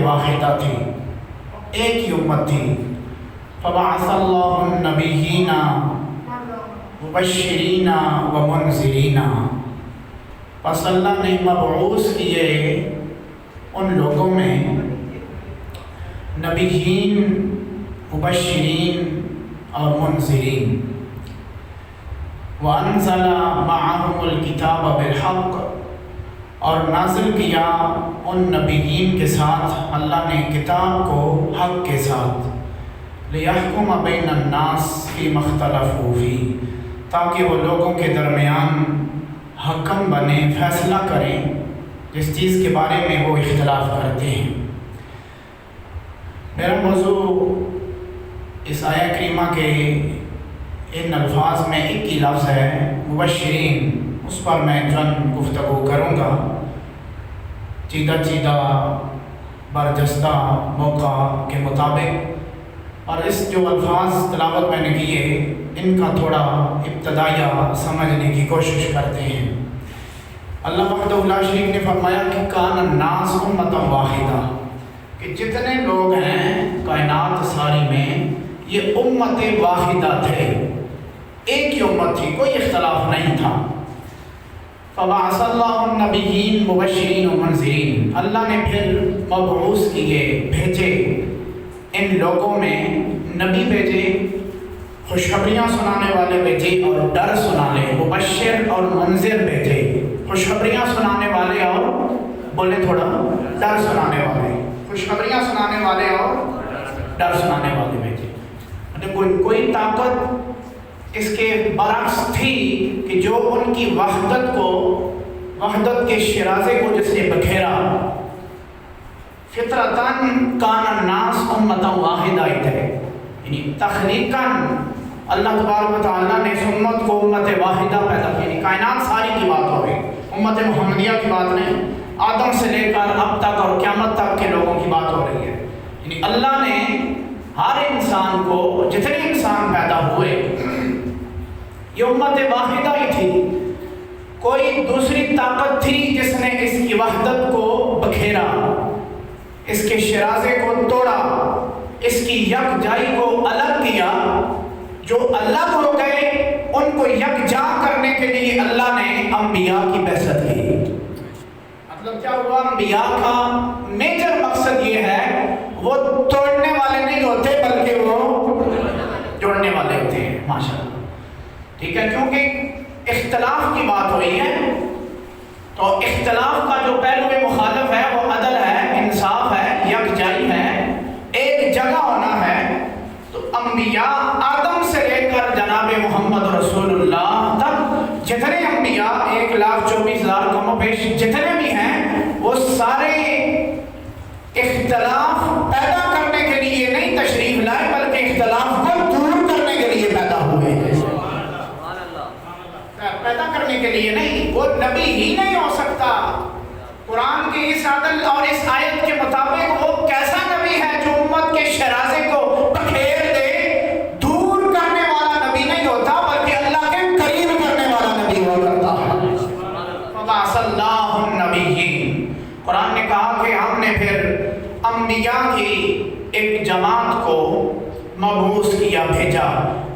واحدہ تھی، ایک ہی امت تھی۔ فبعث اللہ النبیین مبشرین و منذرین، پس اللہ نے مبعوث کیے ان لوگوں میں نبیین، مبشرین اور منذرین۔ وَأَنزَلَ مَعَهُمُ الْكِتَابَ بِالْحَقِّ، اور نازل کیا ان نبیین کے ساتھ اللہ نے کتاب کو حق کے ساتھ، لِيَحْكُمَ بَيْنَ النَّاسِ فِيمَا اخْتَلَفُوا فِيهِ، تاکہ وہ لوگوں کے درمیان حکم بنے، فیصلہ کریں جس چیز کے بارے میں وہ اختلاف کرتے ہیں۔ میرا موضوع اس آیہ کریمہ کے ان الفاظ میں ایک ہی لفظ ہے، مبشرین، اس پر میں چند گفتگو کروں گا، چیدہ برجستہ موقع کے مطابق، اور اس جو الفاظ تلاوت میں نے کیے ان کا تھوڑا ابتدائیہ سمجھنے کی کوشش کرتے ہیں۔ اللہ وحدہ لا شریک نے فرمایا کہ کان الناس امۃ واحدہ، کہ جتنے لوگ ہیں کائنات ساری میں یہ امت واحدہ تھے، ایک ہی امت تھی، کوئی اختلاف نہیں تھا۔ فبعث اللہ النبیین مبشرین و منذرین، اللہ نے پھر مبعوث کیے، بھیجے ان لوگوں میں نبی بھیجے، خوشخبریاں سنانے والے بھیجے اور ڈر سنانے، مبشر اور منذر بھیجے، خوشخبریاں سنانے والے اور بولے تھوڑا ڈر سنانے والے، خوشخبریاں سنانے والے اور ڈر سنانے والے بھیجے۔ کوئی طاقت اس کے برعکس تھی کہ جو ان کی وحدت کے شرازے کو جس نے بکھیرا، فطرتاً کان الناس امۃ واحدہ ہی تھے، یعنی تخلیقاً اللہ تبارک و تعالیٰ نے اس امت کو امت واحدہ پیدا کی، یعنی کائنات ساری کی بات ہو گئی، امت محمدیہ کی بات نہیں، آدم سے لے کر اب تک اور قیامت تک کے لوگوں کی بات ہو رہی ہے۔ یعنی اللہ نے ہر انسان کو، جتنے انسان پیدا ہوئے، یہ امت واحدہ ہی تھی، کوئی دوسری طاقت تھی جس نے اس کی وحدت کو بکھیرا، اس کے شرازے کو توڑا، اس کی یکجائی کو الگ کیا۔ جو الگ ہو گئے ان کو یکجا کرنے کے لیے اللہ نے انبیاء کی بعثت کی۔ مطلب کیا ہوا؟ انبیاء کا میجر مقصد یہ ہے وہ توڑنے والے نہیں ہوتے بلکہ وہ جوڑنے والے ہوتے ہیں۔ ماشاءاللہ، ٹھیک ہے، کیونکہ اختلاف کی بات ہوئی ہے تو اختلاف کا جو پہلو مخالف ہے وہ عدل ہے، انصاف ہے، یکجائی ہے، ایک جگہ ہونا ہے۔ تو انبیاء آدم سے لے کر جناب محمد رسول اللہ تک جتنے انبیاء 1,24,000 کم و بیش جتنے بھی ہیں، وہ سارے اختلاف پیدا کرنے کے لیے نہیں تشریف لائے بلکہ اختلاف کو دور کرنے کے لیے پیدا ہوئے ہیں، پیدا کرنے کے لیے نہیں۔ وہ نبی ہی نہیں ہو سکتا، قرآن کی اس عدل اور اس آیت کے مطابق وہ کیسا نبی ہے جو امت کے شرازے کو بکھیر دے، دور کرنے والا نبی نہیں ہوتا بلکہ اللہ کے قریب کرنے والا نبی ہوا کرتا ہے۔ فبعث اللہ النبیین، قرآن نے کہا کہ ہم نے پھر انبیاء کی ایک جماعت کو مبعوث کیا، بھیجا۔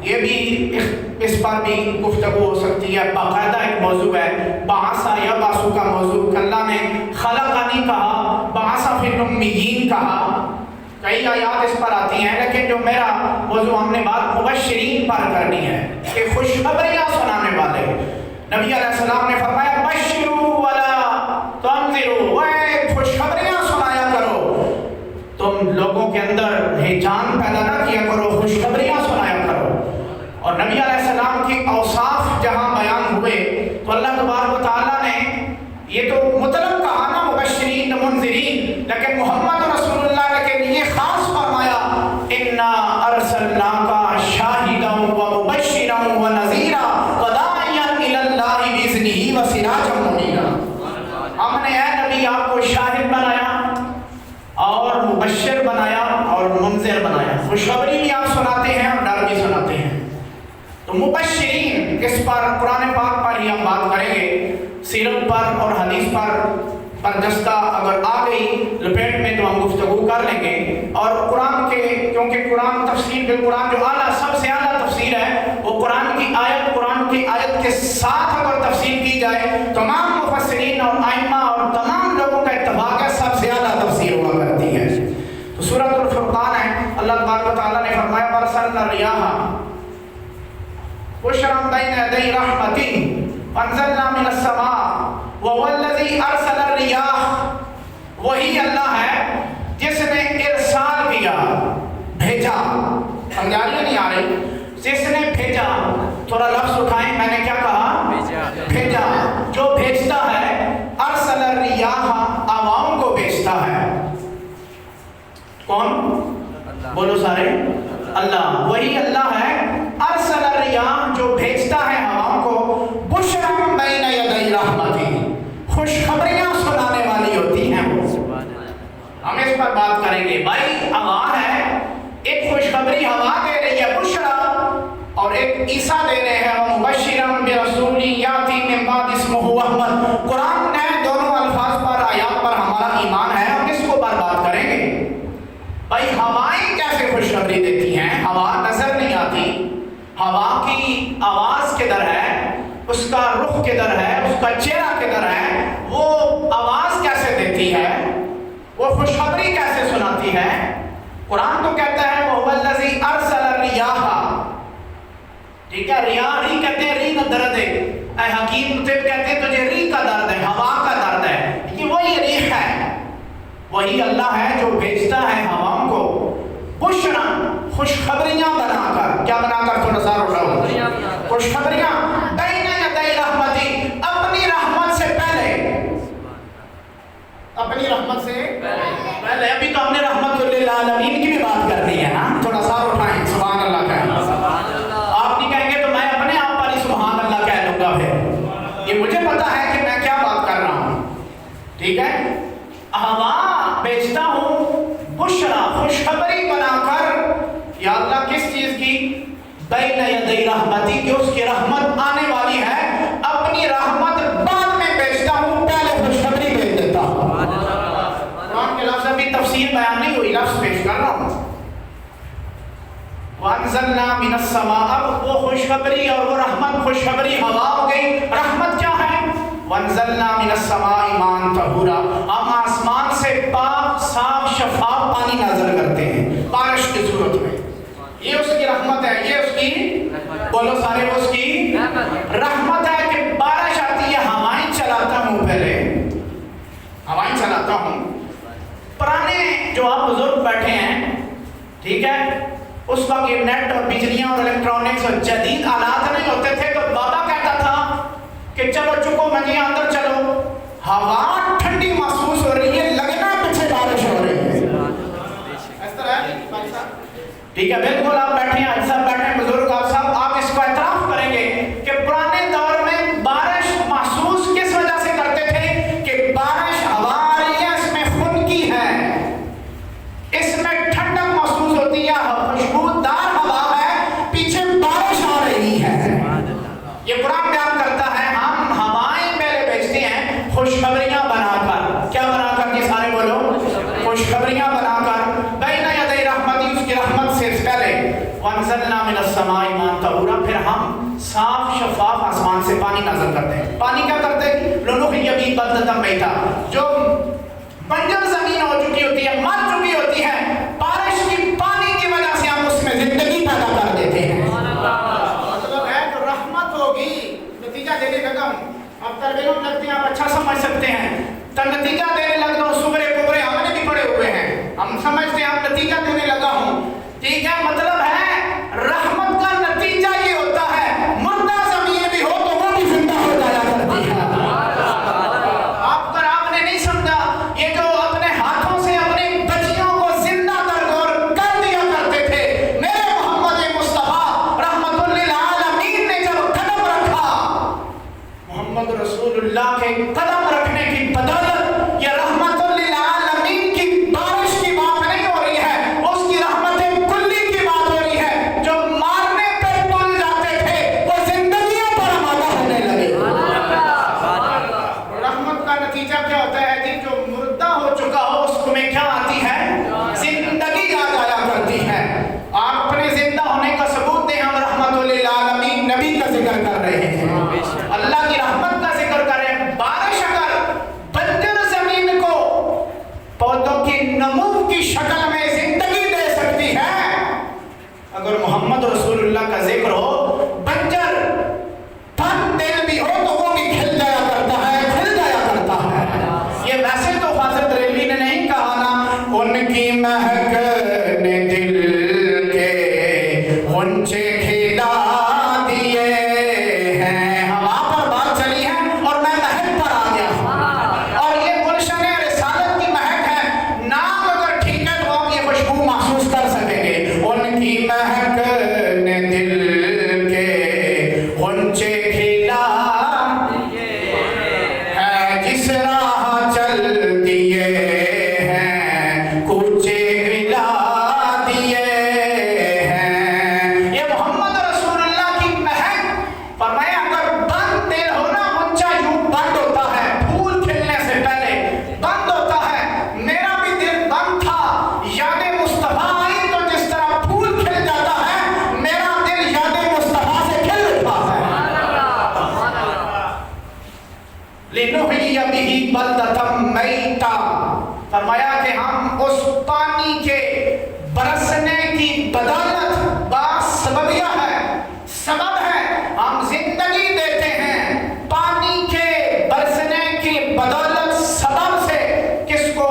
یہ بھی اس پر بھی گفتگو ہو سکتی ہے، باقاعدہ ایک موضوع ہے، بعثا یا باسو کا موضوع۔ اللہ نے خلقہ نہیں کہا، بعثا فی الامیین کہا، کئی آیات اس پر آتی ہیں، لیکن جو میرا موضوع ہم نے بات مبشرین پر کرنی ہے کہ خوشخبریاں سنانے والے۔ نبی علیہ السلام نے فرمایا بشروا ولا تنذروا، خوشخبریاں سنایا کرو، تم لوگوں کے اندر ہیجان پیدا نہ کیا کرو، خوشخبریاں سنایا کرو۔ اور نبی علیہ السلام کی اوصاف جہاں بیان ہوئے تو اللہ تبارک و تعالیٰ نے یہ تو مطلق کہا نا مبشرین منذرین، لیکن محمد رسول اللہ کے لیے خاص فرمایا انا ارسلناک شاہدا و مبشرا و نذیرا وداعیا الی اللہ باذنہ و سراجا منیرا۔ ہم نے اے نبی آپ کو شاہد بنایا اور مبشر بنایا اور منذر بنایا، خوشخبری بھی آپ سناتے ہیں اور ڈر بھی سناتے ہیں۔ تو مبشرین، اس پر قرآن پاک پر ہی ہم بات کریں گے، سیرت پر اور حدیث پر برجستہ اگر آ گئی لپیٹ میں تو ہم گفتگو کر لیں گے. اور قرآن کے کیونکہ قرآن تفسیر بالقرآن جو اعلیٰ سب سے اعلیٰ تفسیر ہے وہ قرآن کی آیت کے ساتھ اگر تفسیر کی جائے تمام مفسرین اور ائمہ اور تمام لوگوں کا اتفاق ہے سب سے اعلیٰ تفسیر ہوا کرتی ہے. تو سورۃ الفرقان ہے. اللہ تبارک و تعالیٰ نے فرمایا وَأَرْسَلْنَا الرِّيَاحَ بُشْرًا بَيْنَ يَدَيْ رَحْمَتِهِ وَأَنزَلْنَا مِنَ السَّمَاءِ وَهُوَ الَّذِي أَرْسَلَ الرِّيَاحَ. وہی اللہ ہے جس نے ارسال کیا, بھیجا. سمجھانے نہیں آ رہی؟ جس نے بھیجا. تھوڑا لفظ اٹھائیں, میں نے کیا کہا؟ بھیجا. جو بھیجتا ہے ارسل الریاح, ہواؤں کو بھیجتا ہے. کون؟ بولو سارے. اللہ. وہی اللہ ہے ارسل الریاح جو بھیجتا ہے ہواؤں کو. بشرا بین یدی رحمتہ, خوشخبریاں سنانے والی ہوتی ہیں وہ. ہم اس پر بات کریں گے. بھائی ہوا ہے, ایک خوشخبری ہوا دے رہی ہے بشرا, اور ایک عیسیٰ دے رہے ہیں مبشرا برسول یاتی من بعد اسمہ احمد. قرآن نے دونوں الفاظ پر آیات پر ہمارا ایمان ہے, ہم اس کو بات کریں گے. بھائی ہوائیں کیسے خوشخبری دیتی ہیں؟ ہوا نظر نہیں آتی. ہوا کی آواز کدھر ہے, اس کا رخ کدھر ہے, اس کا چہرہ کدھر ہے, وہ آواز کیسے دیتی ہے, وہ خوشخبری کیسے سناتی ہے؟ قرآن تو کہتا ہے وَهُوَ الَّذِي أَرْسَلَ الرِّيَاحَ. ٹھیک ہے, ریاح ری کہتے ہیں, ری کا درد ہے. اے حکیم طب کہتے ہیں تجھے ری کا درد ہے, ہوا کا درد ہے. یہ وہی ریح ہے, وہی اللہ ہے جو بھیجتا ہے ہواؤں کو بشرا, خوشخبریاں بنا کر. کیا بنا کر؟ تھوڑا سا اٹھاؤ. خوشخبریاں بین یدی رحمتی, اپنی رحمت سے پہلے. اپنی رحمت سے پہلے. ابھی تو ہم نے رحمت للعالمین کی بھی بات کر دی ہے نا. تھوڑا سا اٹھائیں, سبحان اللہ کہنا. آپ نہیں کہیں گے تو میں اپنے آپ پر ہی سبحان اللہ کہہ دوں گا. پھر یہ مجھے پتا ہے کہ میں کیا بات کر رہا ہوں. ٹھیک ہے, ہوا بیچتا ہوں بشرا, خوشخبری بنا کر. یا اللہ کس چیز کی؟ بین یدی رحمتی, کہ اس کی رحمت آنے والی ہے. اپنی رحمت بعد میں بیچتا ہوں, پہلے خوشخبری بھیج دیتا ہوں. قرآن کے لفظ ابھی تفسیر بیان نہیں ہوئی, لفظ پیش کر رہا ہوں. وَأَنزَلْنَا مِنَ السَّمَاءِ, اب وہ خوشخبری اور وہ رحمت, خوشخبری ہوا ہو گئی. رحمت کیا ہے؟ وَأَنزَلْنَا مِنَ السَّمَاءِ مَاءً طَهُورًا, ہم آسمان سے پاک صاف شفاف پانی نازل کرتے ہیں بارش کی صورت میں. یہ اس کی رحمت ہے. یہ اس کی, بولو سارے, اس کی رحمت ہے کہ بارش آتی ہے. ہوائیں چلاتا ہوں, پہلے ہوائیں چلاتا ہوں. پرانے جو آپ بزرگ بیٹھے ہیں, ٹھیک ہے, اس وقت یہ نیٹ اور بجلیاں اور الیکٹرانکس اور جدید آلات نہیں ہوتے تھے, تو بابا کہتا تھا کہ چلو چکو منجیاں اندر چلو, ہوا ٹھنڈی محسوس ہو رہی ہے, لگنا پیچھے بارش ہو رہی ہے. اس طرح ہے بھائی صاحب. ٹھیک ہے, بالکل آپ بیٹھے ہیں, حاجی صاحب بیٹھے ہیں, بزرگ آپ صاحب, آپ اس کو اعتراف کریں گے کہ پرانے دور میں بارش محسوس کس وجہ سے کرتے تھے کہ بارش ہوا آ رہی ہے, اس میں خنکی ہے, اس میں ٹھنڈک محسوس ہوتی ہے, خوشبودار ہوا ہے, پیچھے بارش آ رہی ہے. یہ قرآن بیان کرتا ہے. ہم ہوائیں پہلے بیچتے ہیں خوشخبریاں بنا کر. کیا بنا کر؟ جی سارے بولو. خوشخبریاں بنا کر. بین یدی رحمتی, اس کی رحمت سے پہلے. وَأَنزَلْنَا مِنَ السَّمَاءِ مَاءً طَهُورًا, پھر ہم صاف شفاف آسمان سے پانی نازل کرتے ہیں. پانی کیا کرتے ہیں؟ لنحیی بِهِ بَلْدَةً مَیْتًا, جو بنجر زمین ہو چکی ہوتی ہے, مر چکی ہوتی ہے, بارش کی پانی کی وجہ سے ہم اس میں زندگی پیدا کر دیتے ہیں. مطلب ہے جو رحمت ہوگی, نتیجہ دینے لگا ہوں. اب طالب علم لگتے ہیں, آپ اچھا سمجھ سکتے ہیں, تو نتیجہ دینے لگ دو. صبرے کبرے ہم نے بھی پڑے ہوئے ہیں, ہم سمجھتے ہیں اب نتیجہ دینے لگا ہوں. ٹھیک ہے, مطلب ہے رحمت کا نتیجہ یہ ہوتا ہے مردہ زمین بھی ہو تو وہ بھی زندہ ہو جایا کرتی ہے. آپ نے نہیں سمجھا, یہ جو اپنے ہاتھوں سے اپنے کی نمو کی شکل میں زندگی دے سکتی ہے اگر محمد رسول اللہ کا ذکر ہو. بنجر تن دل بھی ہو تو وہ بھی کھل جایا کرتا ہے، کھل جایا کرتا ہے. یہ ویسے تو حضرت ریلی نے نہیں کہا نا، ان کی مہک نے دل کے غنچے کھلا دیے ہیں. ہوا پر بات چلی ہے اور میں مہک پر آ گیا، اور یہ گلشن رسالت کی مہک ہے. نام اگر ٹھیک ہے تو آپ یہ خوشبو محسوس کر سکیں گے. ان کی مہک نے دل کے غنچے کھلا ہے، جس راہ چل دیے ہیں کوچے گلا دیے ہیں. یہ محمد رسول اللہ کی مہک. فرمایا اگر بند دل ہو نا، غنچہ یوں بند ہوتا ہے، پھول کھلنے سے پہلے بند ہوتا ہے. میرا بھی دل بند تھا، یاد مصطفیٰ آئی تو جس طرح پھول کھل جاتا ہے، میرا دل یاد مصطفیٰ سے کھل اٹھا ہے. لِنُحْيِيَ بِهِ بَلْدَةً مَيْتًا. فرمایا کہ ہم اس پانی کے برسنے کی بدولت باعث سببیہ ہے، سبب ہے، ہم زندگی دیتے ہیں پانی کے برسنے کی بدولت سبب سے. کس کو؟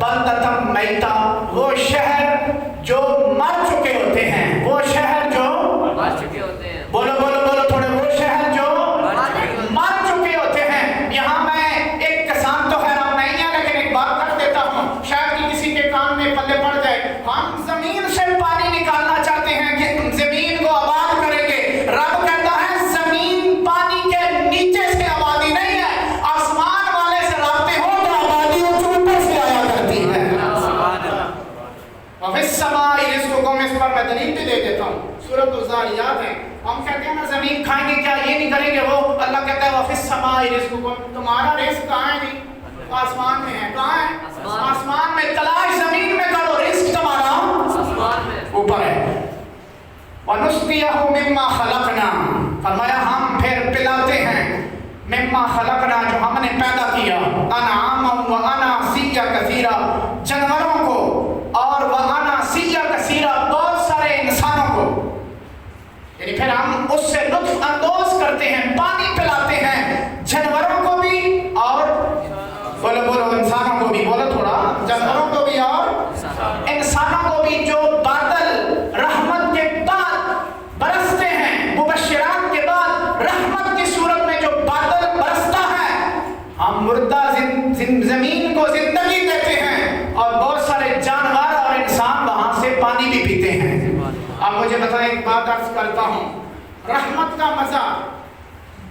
بلدۃ میتہ، وہ شہر جو مر چکے ہوتے ہیں، وہ شہر جو مر چکے ہوتے ہیں. بولو بولو بولو تھوڑے، وہ شہر جو مر چکے ہوتے ہیں. یہاں میں ایک کسان تو خیر ہم نہیں ہے، لیکن ایک بات کر دیتا ہوں، شاید کہ کسی کے کان میں پلے پڑ جائے. ہم زمین سے پانی نکالنا چاہتے ہیں کہ زمین کو آباد کریں گے. رب کہتا ہے زمین پانی کے نیچے سے آبادی نہیں ہے، آسمان والے سے رابطے ہو تو آبادی اوپر سے آیا کرتی ہے. وَفِي السَّمَاءِ رِزْقُكُمْ. اس پر میں دلیل بھی دے دیتا ہوں، سورۃ الذاریات ہے. ہم کہتے ہیں نا زمین کھائیں گے کیا، یہ نہیں کریں گے وہ. اللہ کہتا ہے وَفِي السَّمَاءِ رِزْقُكُمْ. تمہارا رزق کہاں ہے جی؟ آسمان میں ہے. کہاں ہے؟ آسمان میں. تلاش زمین میں کرو، رزق تمہارا آسمان میں اوپر ہے. وَنُسْقِيَهُ مِمَّا خَلَقْنَا. فرمایا ہم پھر پلاتے ہیں مما خلقنا، جو ہم نے پیدا کیا، انعاما واناسیا کثیرا، جانوروں کو، اور واناسیا کثیرا، بہت سارے انسانوں کو. یعنی پھر ہم اس سے لطف اندوز کرتے ہیں، پانی پلاتے ہیں جانوروں کو بھی اور بولو بولو انسانوں کو بھی. بولو تھوڑا، جانوروں کو بھی اور انسانوں کو بھی. جو بادل رحمت کے بعد برستے ہیں، مبشرات کے بعد رحمت کی صورت میں جو بادل برستا ہے، ہم مردہ زمین کو زندگی دیتے ہیں اور بہت سارے جانور اور انسان وہاں سے پانی بھی پیتے ہیں. اب مجھے بتائیں، ایک بات عرض کرتا ہوں، رحمت کا مزہ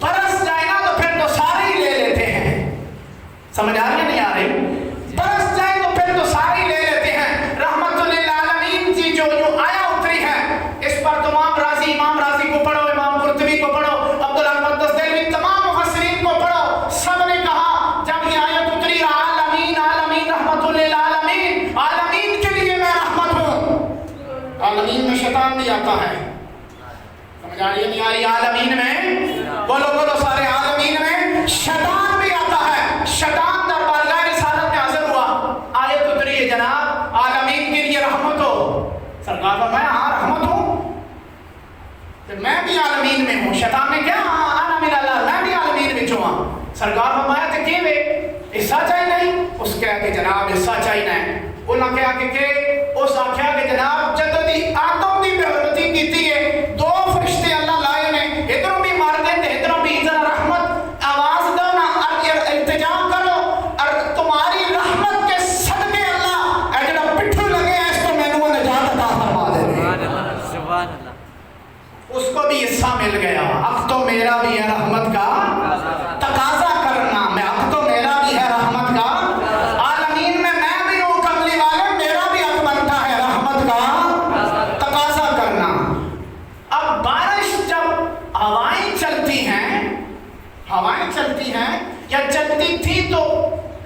برس جائے نا تو پھر تو سارے ہی لے لیتے ہیں. سمجھ آ رہی ہے نہیں آ رہی؟ برس جائے تو پھر تو سارے ہی لے لیتے ہیں. رحمت للعالمین کی جو آیا اتری ہے، اس پر تمام راضی، امام راضی کو پڑھو، امام قرطبی کو پڑھو، عبدالرحمن دستگیر، تمام مفسرین کو پڑھو. سب نے کہا جب یہ آیت اتری، عالمین عالمین رحمت للعالمین، عالمین کے لیے میں رحمت ہوں. عالمین میں شیطان بھی آتا ہے. سمجھ آ رہی ہے نہیں آ رہی؟ عالمین میں بولو بولو سارے، عالمین میں شیطان بھی آتا ہے. شیطان در بارگاہ رسالت میں حاضر ہوا، آیت اتری ہے جناب عالمین کے لیے رحمت ہو. سرکار فرمایا ہاں رحمت ہوں، کہ میں بھی عالمین میں ہوں. شیطان نے کیا؟ انا من اللہ، میں بھی عالمین میں ہوں. سرکار فرمایا تے کی وے حصہ چاہیے نہیں؟ اس کہا کہ جناب حصہ چاہیے نہیں. انہاں کہا کہ اس آخیا کہ جناب جدوں دی آدم دی بے حرمتی کیتی ہے، دو فرشتے اللہ لائے نے، ادھروں بھی مار دیں تے ادھروں بھی ذرا رحمت آواز دو نا، التجا کرو، اور تمہاری رحمت کے صدقے اللہ اے جڑا پٹھو لگے اس کو مینوں نجات عطا فرما دے. سبحان اللہ. اس کو بھی حصہ مل گیا. اب تو میرا بھی ہے رحمت کا تقاضا کرنا، میں اب تو میرا بھی ہے رحمت کا. عالمین میں بھی ہوں، کملی والے میرا بھی حق بنتا ہے رحمت کا تقاضا کرنا. اب بارش جب ہوائیں چلتی ہیں یا چلتی تھی تو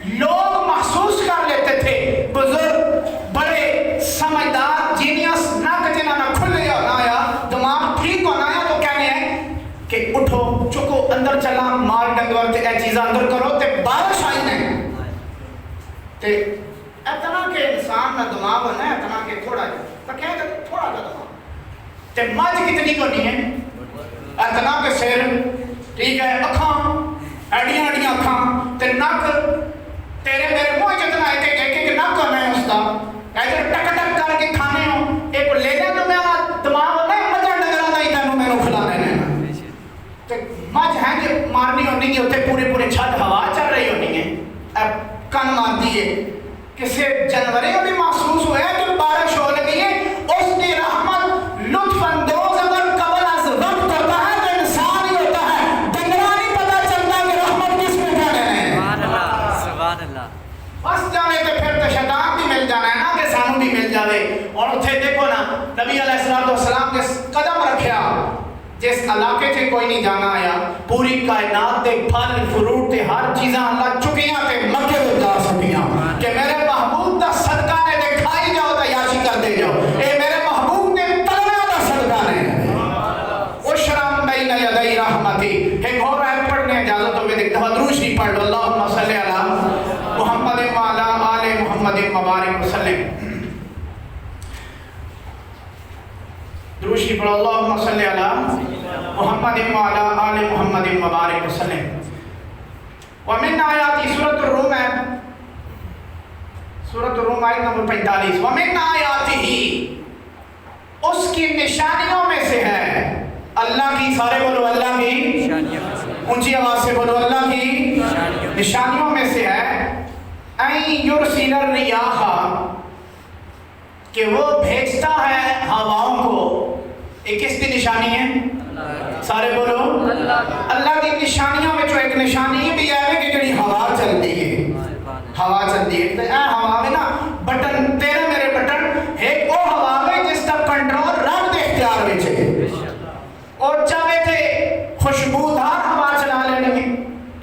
لوگ محسوس کر لیتے تھے، بزرگ بڑے سمجھدار جینیس نہ جنہاں نہ کھلے ہونا یا دماغ ٹھیک ہونا یا تو کہنے ہیں کہ اٹھو چکو اندر چلا مار ڈنگور تے اے چیزاں اندر کرو تے بارش آئی نہیں تے اتنا کہ انسان نہ دماغ ہونا ہے اتنا کہ تھوڑا جا تو کیا کہ تھوڑا جا دماغ تے مجھ کتنی کو نہیں ہے اتنا کہ سر ٹھیک ہے اکھاں اڑیاں اڑیاں اکھاں تے نک تیرے میرے منہ جتنا ہے کہ نک ہونا ہے اس کا ایسے ٹک ٹک کر کے کھانے ہو ایک لے لیا تو میرا دماغ ہونا ہے مجھا ڈگرہ دا ہی تینوں میرے کھلانے نے تے مجھ ہیں کہ مارنی ہونی ہے اتنے پورے پورے چھت ہوا چل رہی ہونی ہے اب کن مار دیئے کسی جنورے بھی محسوس ہوا ہے کہ بارش ہو لگی ہے اس کی رحمت لطف اندوز اگر قبل از وقت ہوتا ہے تو انسان ہی ہوتا ہے ڈنگرہ نہیں پتا چلتا کہ رحمت کس میں کیا رہے ہیں سبحان اللہ بس جانے تے پھر تو شیطان بھی مل جانا ہے نا کہ سانو بھی مل جاوے اور اتھے دیکھو نا نبی علیہ السلام نے قدم رکھیا جس علاقے سے کوئی نہیں جانا آیا پوری کائنات دے پھل فروٹ تے ہر چیزاں اللہ چکیاں تے مکے دے جا سکیاں کہ میرے محبوب دا صدقہ نے دے کھائی جاؤ تا یاشی کر دے جاؤ اے میرے محبوب نے تلوے دا صدقہ نے اشرم بین یدی رحمتی ایک اور آیت پڑھنے اجازت ہوگی دیکھتا ہوں درود شریف پڑھ لو اللہم صلی علی محمد وعلی آل محمد مبارک وسلم درود شریف پڑھو اللہم صلی علی محمد وعلی آل محمد مبارک وسلم ومن آیاتی سورۃ الروم ہے سورۃ الروم آیت نمبر 45 ومن آیاتی ہی اس کی نشانیوں میں سے ہے اللہ کی سارے بولو اللہ کی اونچی آواز سے بولو اللہ کی نشانیوں میں سے ہے این یرسل الریاح کہ وہ بھیجتا ہے ہواؤں کو ایک کس کی نشانی ہے سارے بولو اللہ کی نشانیوں میں جو ایک نشانی بھی ہے کہ جڑی ہوا چلتی ہے ہوا چلتی ہے اے ہوا میں نا بٹن تیرے میرے بٹن ایک وہ ہوا میں جس کا کنٹرول رب دے اختیار میں ہے اور چاہے تھے خوشبودار ہوا چلا لینے میں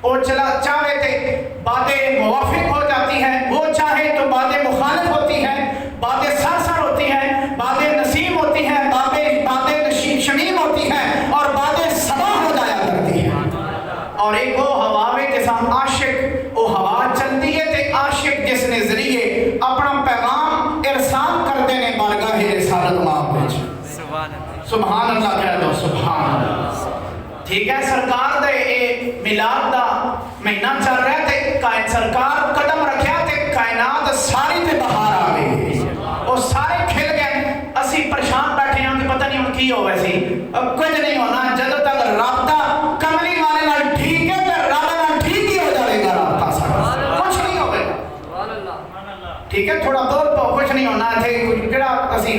اور چاہے تھے باتیں موافق ہو جاتی ہیں وہ چاہے تو باتیں مخالف ہوتی ہیں باتیں سرسر ہوتی ہیں باتیں نسیم ہوتی ہیں باتیں شمیم ہوتی ہیں اور باتیں سبا ہو جایا کرتی ہیں اور ایک وہ ہوا میں جس ہم عاشق وہ ہوا چلتی ہے تے عاشق جس نے ذریعے اپنا پیغام ارسال کر دینے بارگاہ رسالت ماں بھیج سبحان اللہ کہہ دو سبحان اللہ ٹھیک ہے سرکار دے میلاد دا مہینہ چل رہا ہے تے سرکار قدم رکھیا تے کائنات ساری تے بہار آ گئی اور سارے کھل گئے اسی پریشان بیٹھے ہیں کہ پتہ نہیں ہم کی ہو ویسی اب کچھ نہیں ہونا جدو تک رابطہ کملی والے نال ٹھیک ہے تے رب نال ٹھیک ہی ہو جائے گا رابطہ سارا کچھ نہیں ہوگا ٹھیک ہے تھوڑا دور پاؤ کچھ نہیں ہونا تھے کہڑا اسی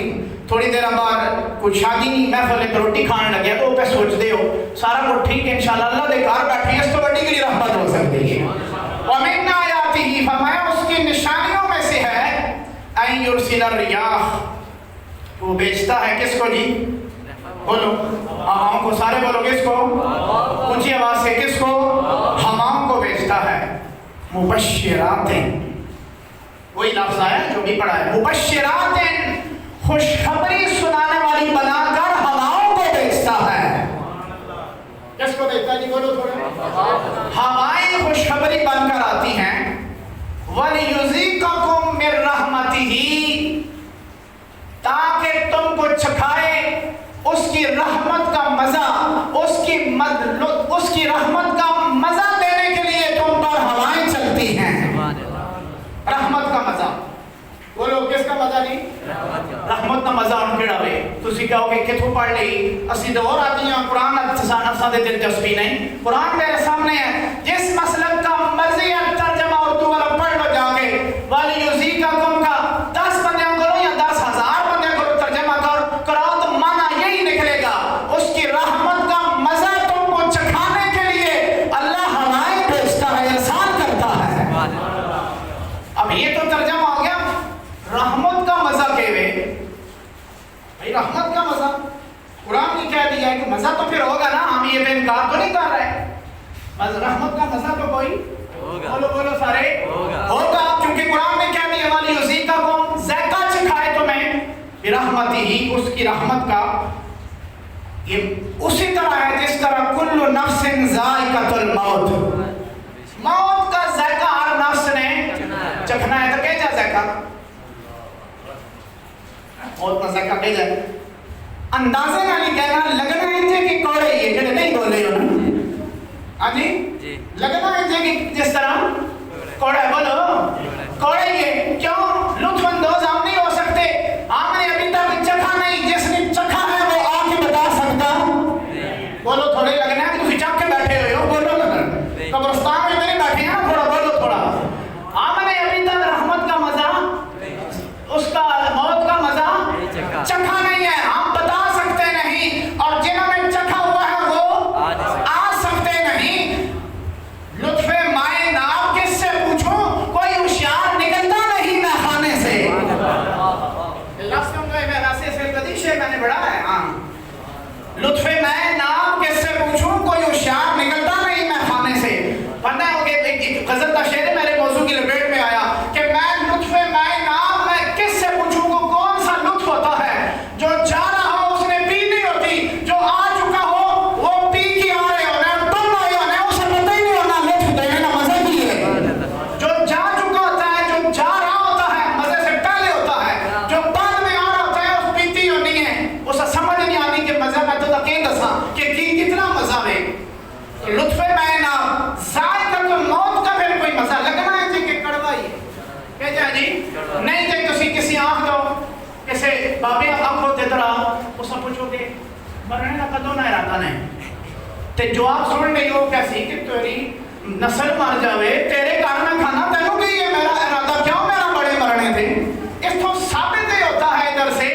تھوڑی دیر بعد کچھ شادی نہیں محفل روٹی کھان لگے تو پہ سوچ دے ہو سارا کچھ ٹھیک ہے انشاءاللہ اللہ دے گھر بیٹھے اس تو بڑی کی رحمت ہو سکتی ہے وَمِنْ آیَاتِهِ فرمایا اس کی نشانیوں میں سے ہے اَن يُرْسِلَ الرِّيَاحَ وہ بیچتا ہے کس کو جی بولو ہواؤں کو سارے بولو کس کو اونچی آواز سے کس کو ہواؤں کو بیچتا ہے مبشرات وہی لفظ آیا جو بھی پڑھا ہے مبشرات خوشخبری سنانے والی بنا کر ہواؤں کو بیچتا ہے کس کو بیچتا ہے جی بولو تھوڑے ہوائیں خوشخبری بن کر آتی ہیں وَلِيُذِيقَكُم مِّن رَحْمَتِهِ تاکہ تم کو چکھائے اس کی رحمت کا مزہ اس کی رحمت کا مزہ دینے کے لیے تم پر ہوائیں چلتی ہیں رحمت کا مزہ بولو کس کا مزہ نہیں رحمت کا مزہ ہم کیڑا وے تسی کہو کہ کتھوں پڑھ لئی اسی دور آتی ہیں قرآن اساں دے دلچسپی نہیں قرآن میرے سامنے ہے جس مسلک کا مرضی ہے ترجمہ اردو والا پڑھ لو جا کے وَلِيُذِيقَكُم کا 10 بندیاں کرو یا 10,000 بندیاں کرو ترجمہ کرو تو معنی یہی نکلے گا اس کی رحمت کا مزہ تم کو چکھانے کے لیے اللہ ہوائیں بھیجتا ہے ارسال کرتا ہے اب یہ تو ترجمہ ہو گیا رحمت کا مزہ کہوے بھائی رحمت کا مزہ قرآن نے کہہ دیا ہے کہ مزہ تو پھر ہوگا نا ہم یہ انکار تو نہیں کر رہے بس رحمت کا مزہ تو کوئی بولو بولو سارے ہوگا کیونکہ قرآن نے کہہ دیا والی اسی کا کو ذائقہ چکھائے تمہیں برحمتی ہی اس کی رحمت کا یہ اسی طرح ہے جس طرح کل نفس ذائقۃ الموت موت کا ذائقہ ہر نفس نے چکھنا ہے تو کیا ذائقہ بہت مزہ کا بھیجا اندازے نہ نہیں کہنا لگنا ہے جے کہ کوڑے یہ جڑے نہیں بولے ہو نا ہاں جی لگنا ہے جے کہ جس طرح کوڑے بولو کوڑے یہ کیوں لطف اندوز ہم نہیں ہو سکتے ہم نے ابھی تک چکھا نہیں جس نے چکھا ہے وہ آ کے بتا سکتا بولو تھوڑے لگنا ہے کہ چک کے بیٹھے ہوئے ہو بولو لگنا قبرستان میں نہیں بیٹھے ہیں تھوڑا بولو تھوڑا ہم نے ابھی تک رحمت کا مزہ اس کا موت کا مزہ چکھا نہیں ہے ہم بتا سکتے نہیں اور جنہوں نے چکھا ہوا ہے وہ آ سکتے نہیں لطف مائے ناب کس سے پوچھوں کوئی ہوشیار نکلتا نہیں میں خانے سے میں نے پڑھا ہے ہاں لطف مائے ناب کس سے پوچھوں کوئی ہوشیار نکلتا نہیں میں خانے سے ورنہ ایک غزل کا شعر ہے میرے موضوع کی لپیٹ میں آیا کہ میں لطف مائے ناب میں کس سے پوچھوں کو کون سا لطف ہوتا ہے جو جا رہا ہو اس نے پی نہیں ہوتی جو آ چکا ہو وہ پی کے آ رہے ہونا تم آئے ہونا اسے پتہ ہی نہیں ہونا لطف دینے کا مزہ کی ہے جو جا چکا ہوتا ہے جو جا رہا ہوتا ہے مزے سے پہلے ہوتا ہے جو بعد میں آ رہا ہوتا ہے اس پیتی ہونی ہے اسے سمجھ نہیں آنی کہ مزہ میں تو تکین دسا کہ کتنا مزہ میں لطف میں نا ذائقہ موت کا پھر کوئی مزہ لگنا ہے جی کہ کڑوا ہی ہے جا جی نہیں جی تسی کسی آنکھ دو کسی بابے آنکھ ہوتے درا اسے پوچھو کہ مرنے کا قدو نہ ارادہ نہیں تے جواب سن نہیں ہو کیسی کہ تیری نسل مر جاوے تیرے کارن کھانا تینوں کہ یہ میرا ارادہ کیوں میرا بڑے مرنے تھے اس تو ثابت ہی ہوتا ہے ادھر سے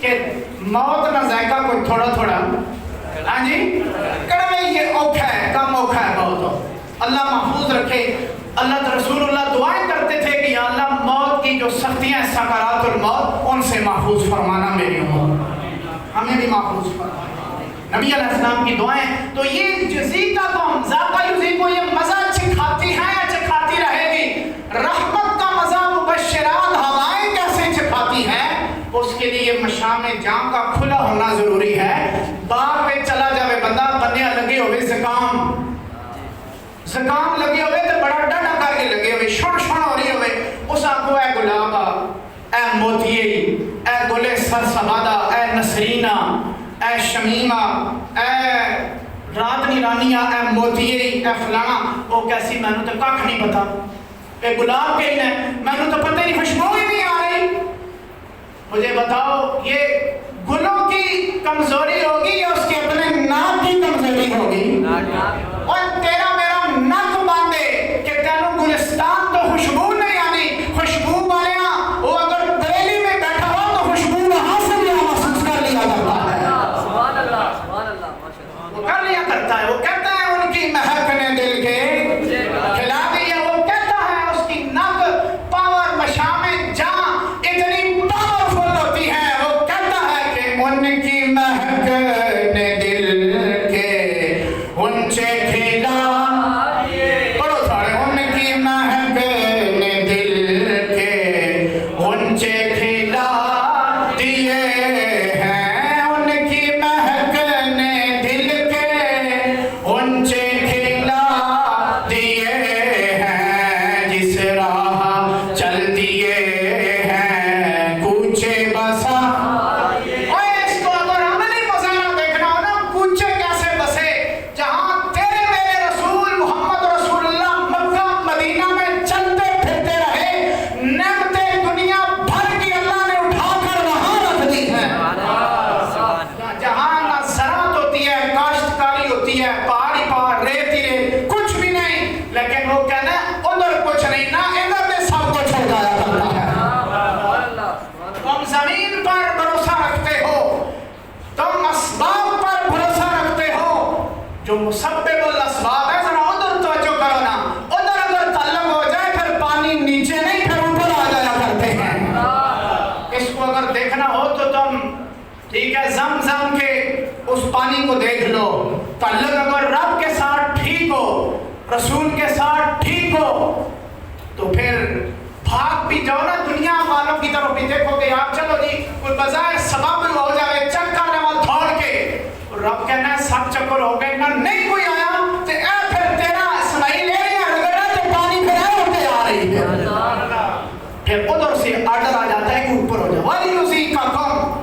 کہ موت نہ ذائقہ کوئی تھوڑا تھوڑا ہاں جی کڑوے یہ اوکھا ہے کم اوکھا ہے بہت اللہ محفوظ رکھے اللہ رسول اللہ دعائیں کرتے تھے کہ یا اللہ موت کی جو سختیاں ہیں سکرات الموت ان سے محفوظ فرمانا میری امت ہمیں بھی محفوظ فرمانا نبی علیہ السلام کی دعائیں تو یہ جزیتا قوم ذاقہ یذیقو یہ مزہ چکھاتی ہے یا چکھاتی رہے گی رحمت کا مزہ مبشرات ہوائیں کیسے چکھاتی ہے اس کے لیے مشام جام کا کھلا ہونا ضروری ہے باغ میں چلا جاوے بندہ بنیا لگے ہوئے زکام لگے ہوئے تو بڑا ڈاڈا کر کے لگے ہوئے شن شن ہو رہی ہوئے اس آنکھو اے گلابا اے موتیے اے گلے سر سبادہ اے نسرینہ اے شمیمہ اے رات نیرانیہ اے موتیے اے فلانا وہ کیسی میں نے تو کاکھ نہیں پتا اے گلاب کے لئے میں نے تو پتہ نہیں خوشبو ہی نہیں آ رہی مجھے بتاؤ یہ گلوں کی کمزوری ہوگی یا اس کے اپنے ناک کی کمزوری ہوگی اور تیرا میرا ناک باندھے کہ تینوں گلستان تو خوشبو نہیں آنی خوشبو والیاں وہ اگر دہلی میں بیٹھا ہو تو خوشبو وہاں سے بھی محسوس کر لیا کرتا ہے سبحان اللہ سبحان اللہ وہ کر لیا کرتا ہے وہ کہتا ہے ان کی مہک نے دل کے کھلا دیا وہ کہتا ہے اس کی ناک پاور مشام جہاں اتنی پاورفل ہوتی ہے وہ کہتا ہے کہ ان کی مہک نے دل کے انچے کھلا پڑھو سارے ان کی مہک نے دل کے انچے کھلا دیے ہیں ان کی مہک نے دل کے انچے کھلا دیے ہیں جس راہ چل دیے ہیں کوچے بسا اس کو اگر عملی مظاہرہ دیکھنا ہو نا کوچے کیسے بسے جہاں تیرے میرے رسول محمد رسول اللہ مکہ مدینہ میں چلتے پھرتے رہے نعمتیں دنیا بھر کی اللہ نے اٹھا کر وہاں رکھ دی ہیں جہاں نہ زراعت ہوتی ہے کاشتکاری ہوتی ہے پہاڑی پہاڑ ریت ہی ریت کچھ بھی نہیں لیکن وہ کہنا ہے ادھر کچھ نہیں نہ ادھر میں سب کچھ ہو جایا کرتا ہے تم زمین پر بھروسہ رکھتے ہو تم اسباب پر بھروسہ رکھتے ہو جو مسبب الاسباب ہے ذرا ادھر توجہ کرو نا ادھر اگر تعلق ہو جائے پھر پانی نیچے نہیں پھر اوپر آ جایا کرتے ہیں اس کو اگر دیکھنا ہو تو تم ٹھیک ہے زم کے اس پانی کو دیکھ لو تعلق اگر رب کے ساتھ ٹھیک ہو رسول کے ساتھ ٹھیک ہو تو پھر بھاگ بھی جاؤ نا دنیا والوں کی طرف بھی دیکھو کہ آپ چلو جی کوئی بظاہر سبب ہو جائے چکر نمال دھوڑ کے رب کہنا ہے سب چکر ہو گئے نہ نہیں کوئی آیا تو اے پھر تیرا اسماعیل لے رہی ہے رگڑا تو پانی پھر اے ہوتے آ رہی ہے پھر ادھر سے آرڈر آ جاتا ہے کہ اوپر ہو جائے والی اسی کا کم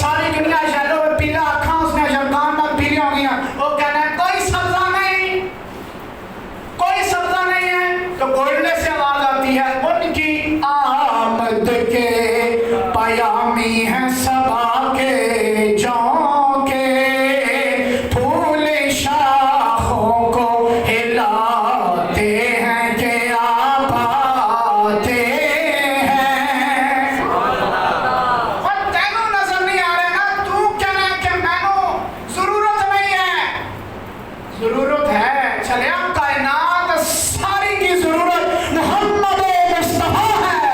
ساری دنیا یلو میں پیلا آنکھاں اس نے یرکان میں پیلی ہو گئی ہیں. وہ کہنا ہے کوئی سبزہ نہیں، کوئی سبزہ نہیں ہے. تو گولڈے سے آواز آتی ہے ان کی آمد کے پیامی ہیں صبا کے جاؤں کے پھول شاخوں کو ہلاتے ہیں کہ آپ آتے ہیں. اور تینوں نظر نہیں آ رہے نا، تو کہنا ہے کہ مینوں ضرورت نہیں ہے. ضرورت ہے. چلے آپ کائنات ساری کی ضرورت محمد مصطفیٰ ہے.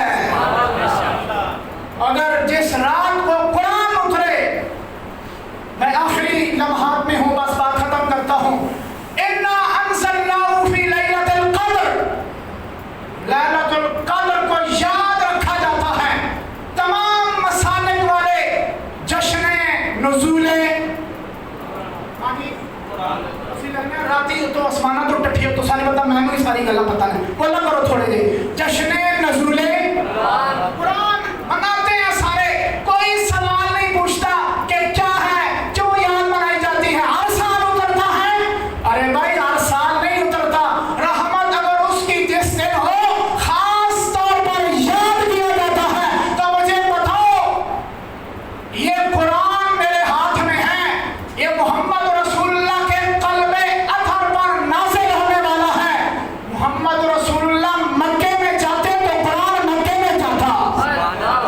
اگر جس رات کو قرآن اترے، میں آخری لمحات میں ہوں، بس بات ختم کرتا ہوں. اِنَّا أَنزَلْنَاهُ فِي لَيْلَةِ الْقَدْرِ، لیلۃ القدر کو یاد رکھا جاتا ہے. تمام مسالک والے جشن نزول راتی تو آسمانہ تو ٹٹھی ہو تو ساری پتہ میں بھی ساری گلا پتہ نہیں بولا کرو تھوڑے دے. جشن نزول قرآن مناتے ہیں سارے، کوئی سوال نہیں پوچھتا کہ کیا ہے، کیوں یاد منائی جاتی ہے. ہر سال اترتا ہے. ارے بھائی ہر سال نہیں اترتا. رحمت اگر اس کی جس دن ہو خاص طور پر یاد کیا جاتا ہے تو مجھے بتاؤ، یہ قرآن میرے ہاتھ میں ہے، یہ محمد رسول اللہ کے قلب اطہر پر نازل ہونے والا ہے. محمد رسول اللہ مکے میں جاتے تو قرآن مکے میں جاتا،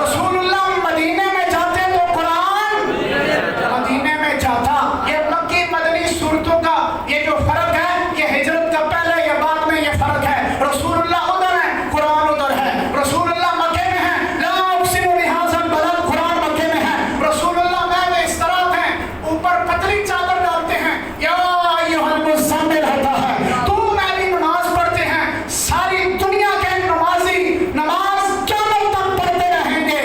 رسول اللہ مدینے میں جاتے تو قرآن مدینے میں جاتا. یہ مکی مدنی صورتوں کا یہ جو فرق ہے، یہ ہجرت کا پہلے یا بعد میں یہ فرق ہے. رسول اللہ ادھر ہے، قرآن ادھر ہے. رسول اللہ مکے میں ہے، لا اقسم بہذا البلد، قرآن مکے میں ہے. رسول اللہ میں اس طرح ہیں، اوپر پتلی چادر ڈالتے ہیں، یا ایھا المزمل ہوتا ہے. تو میں بھی نماز پڑھتے ہیں. ساری دنیا کے نمازی نماز قیامت تک پڑھتے رہیں گے.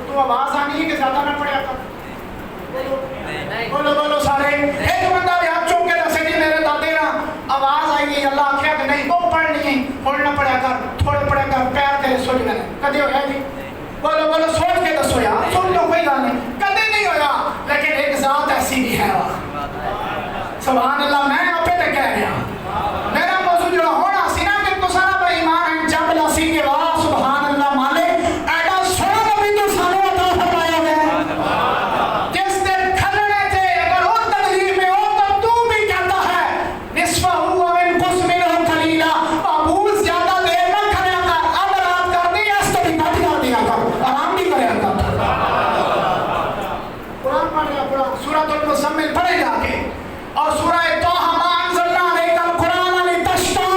تو آواز آنی ہے کہ زیادہ نہ پڑھیا کر. بولو بولو سارے. ایک بندہ بھی ہاتھ چوک کے دسے جی میرے دادے نا آواز آئی گی، اللہ آخیا کہ نہیں وہ پڑھنی ہے، تھوڑے نہ پڑھیا کر، تھوڑے پڑھیا کر، پیر تیرے سوچ گئے. کدی ہویا جی؟ بولو بولو سوچ کے دسو یار، سن لو کوئی گل نہیں. کدی نہیں ہویا، لیکن ایک ذات ایسی بھی ہے. سبحان اللہ. میں آپ پہ کہہ رہا میرا موضوع جو ہونا سی نا کہ تو سارا بھائی ایمان ہے جب لاسی کے واہ سبحان اللہ مالک ایڈا سونا نبی تو سانو عطا فرمایا گیا. جس دن کھلنے تھے اگر وہ تکلیف میں ہو تو تو بھی کہتا ہے نصفہ ہوا من قسم ہو قلیلا، ابوس زیادہ دیر نہ کھڑیا کر، اب رات کر دی اس تو بھی کٹ کر دیا کر، آرام بھی کریا کر. قرآن پڑھیا قرآن سورۃ المزمل پڑھے جا کے، اور سورہ طٰہٰ ما انزلنا علیک القرآن لتشقیٰ،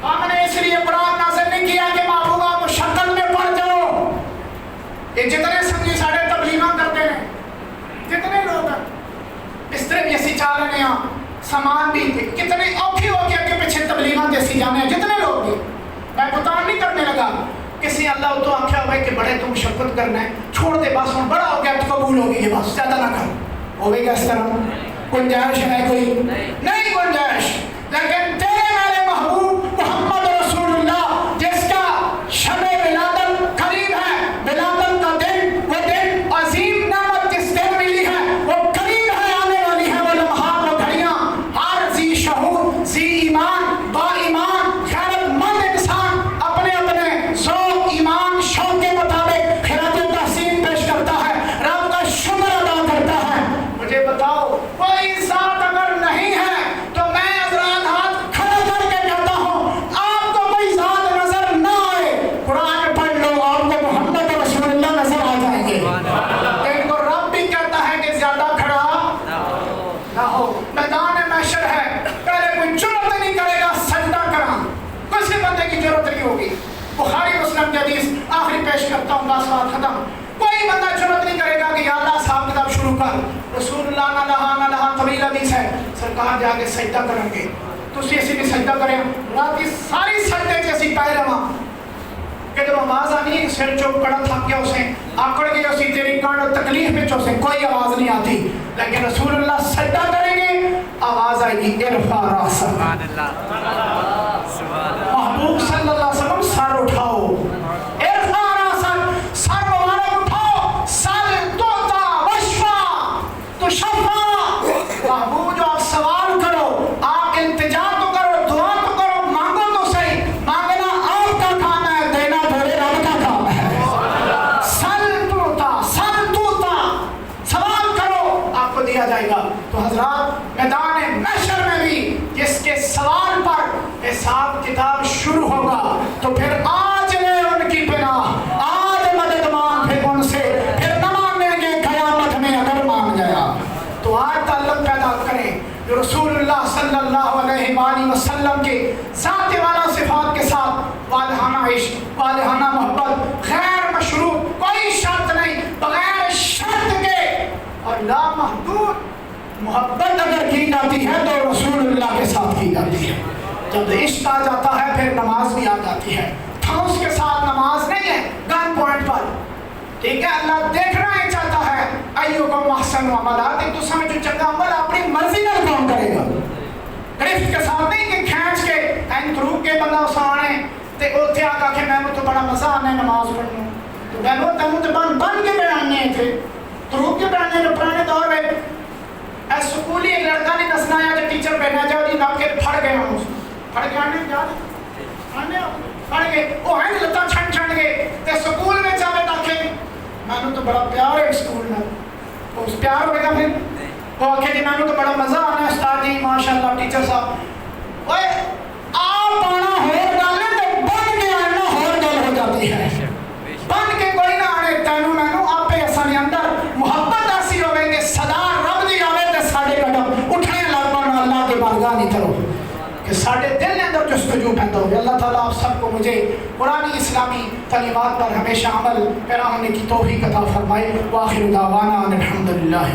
ہم نے اس لیے قرآن نازل نہیں کیا کہ محبوبہ مشقت میں پڑ جاؤ. یہ جتنے سنجی ساڑھے تبلیغاں کرتے ہیں، جتنے لوگ ہیں اس طرح بھی اسی چاہ رہے ہیں، سامان بھی تھے کتنے اوکھی ہو کے اگے پیچھے تبلیغاں جیسی جانے ہیں جتنے لوگ بھی. میں بتان نہیں کرنے لگا، کسی اللہ تو آنکھا ہوئے کہ بڑے تم مشقت کرنا ہے، چھوڑ دے بس ہوں بڑا ہو گیا تو قبول ہوگی، یہ بس زیادہ نہ کر. ہوگی گا اس طرح گنجائش ہے کوئی نہیں گنجائش. لیکن تیرے میرے محبوب محمد رسول اللہ جس کا شب ولادت قریب ہے، ولادت کا دن، وہ دن عظیم نعمت جس دن ملی ہے وہ قریب ہے، آنے والی ہے وہ لمحات و گھڑیاں. ہر ذی شعور، ذی ایمان، با ایمان، خیرت مند انسان اپنے اپنے ذوق ایمان شوق کے مطابق خیرات و تحسین پیش کرتا ہے، رب کا شکر ادا کرتا ہے. مجھے بتاؤ کوئی ذات اگر نہیں ہے تو میں حضرات ہاتھ کھڑا کر کے کہتا ہوں آپ کو کوئی ذات نظر نہ آئے، قرآن پڑھ لو آپ کو محمد رسول اللہ نظر آ جائیں گے. ان کو رب بھی کہتا ہے کہ زیادہ کھڑا نہ ہو. میدان محشر ہے، پہلے کوئی جرأت نہیں کرے گا سجدہ کرا، کسی بندے کی جرأت نہیں ہوگی. بخاری مسلم کی حدیث آخری پیش کرتا ہوں، بس بات ختم. کوئی بندہ جرأت نہیں کرے گا کہ یا اللہ صاحب کتاب شروع کر. رسول اللہ نہ لہا طویل حدیث ہے، سرکار جا کے سجدہ کریں گے. تسی اسی بھی سجدہ کریں، رات کی ساری سجدے چ اسی پائے رہاں کہ جب آواز آنی ہے سر چوک کڑا تھک گیا اسے آکڑ گیا اسی تیری کانڈ تکلیف میں چوسے کوئی آواز نہیں آتی. لیکن رسول اللہ سجدہ کریں گے آواز آئے گی ارفع راسک. محبوب صلی اللہ علیہ وسلم سر اٹھاؤ، ارفع راسک، سر مبارک اٹھاؤ، کیا جائے گا. تو حضرات میدان محشر میں بھی جس کے سوال پر حساب کتاب شروع ہوگا تو پھر آج لے ان کی پناہ، آج مدد مانگ پھر ان سے، پھر نہ مانگیں گے قیامت میں اگر مان گیا. تو آج تعلق پیدا کریں جو رسول اللہ صلی اللہ علیہ وآلہ وسلم کے ذات والا صفات کے ساتھ والہانہ عشق، والہانہ محبت، غیر مشروط، کوئی شرط نہیں، بغیر شرط کے اور لامحدود محبت اگر کی جاتی ہے تو رسول اللہ کے ساتھ کی جاتی ہے. جب عشق آ جاتا ہے پھر نماز بھی آ جاتی ہے. ٹھوس کے ساتھ نماز نہیں ہے، گن پوائنٹ پر. ٹھیک ہے، اللہ دیکھنا ہی چاہتا ہے ایوکم احسن عملا. ایک دوسرے میں جو چنگا عمل اپنی مرضی نال کون کرے گا، گرفت کے ساتھ نہیں کہ کھینچ کے این تروک کے بندہ اسانے تے اوتھے آ کے میں تو بڑا مزہ آنا ہے نماز پڑھنے. تو میں وہ تمہیں تو بن کے بیانے تھے تروک کے بیانے جو پرانے دور میں اے سکولی ایک لڑکا نہیں دسنا ہے کہ ٹیچر بہنا جاؤ جی نب کے پھڑ گئے ہوں پھڑ کے آنے جا آنے پھڑ گئے وہ ہیں لتا چھن چھن گئے تے سکول میں جاوے تاکہ میں تو بڑا پیار ہے سکول میں. اس پیار ہوئے گا پھر وہ آکھے جی میں تو بڑا مزہ آنا ہے استاد جی ماشاءاللہ ٹیچر صاحب. اوے آپ آنا ہور ڈالے تو بن کے آنا ہور ڈال ہو جاتی ہے. بن کے کوئی نہ آنے تینوں مینوں آپ پہ اصل اندر محبت ایسی ہوئے کہ صدا رب دی آوے تے ساڑے قدم اٹھنے لگ پانا اللہ کے بارگاہ نہیں کرو کہ ساڑے دل نے اندر جستجو پیدا ہوگی. اللہ تعالیٰ آپ سب کو مجھے قرآنی اسلامی تعلیمات پر ہمیشہ عمل پیرا ہونے کی توفیق عطا فرمائے. وآخر دعوانا الحمدللہ.